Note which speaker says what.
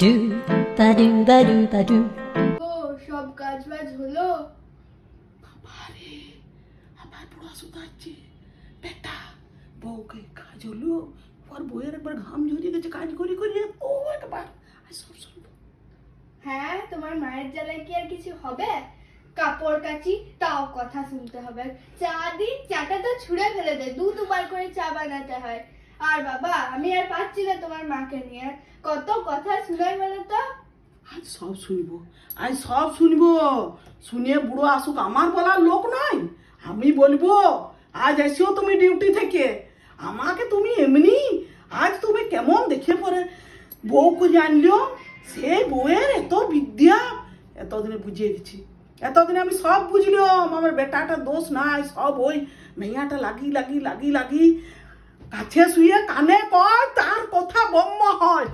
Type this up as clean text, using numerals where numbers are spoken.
Speaker 1: Do ba do ba do ba do.
Speaker 2: ও সব কাজ বাজ হলো?
Speaker 3: বাবারে আবার বুড়া শুধাচ্ছে বেটা বউকে কাজ হলো ওর বউয়ের একবার ঘাম ঝরিয়ে গেছে কাজ করে করে ও একবার সব শুনবো।
Speaker 2: হ্যাঁ, তোমার মায়ের জ্বালায় কি আর কিছু হবে? কাপড় কাচি তাও কথা শুনতে হবে, চা দি চাটা তো ছুঁড়ে ফেলে দেয়, দুবার করে চা বানাতে হয়। আর বাবা আমি আর পাচ্ছি না তোমার মাকে নিয়ে, কত কথা শুনাই বলো তো।
Speaker 3: আজ সব শুনবো, আজ সব শুনবো, শুনিয়ে বুড়ো আসুক, আমার বলার লোক নয়, আমি বলবো। আজ এসেও তুমি ডিউটি থেকে আমাকে তুমি এমনি আজ তুমি কেমন দেখে পরে বউকে জানলো, সেই বউয়ের এত বিদ্যা এতদিনে বুঝিয়ে গেছি, এতদিনে আমি সব বুঝলাম। আমার বেটাটা দোষ নাই, সব ওই মেয়াটা লাগি লাগি লাগি লাগি কাছে শুয়ে কানে কয় তার কথা বম্ম হয়।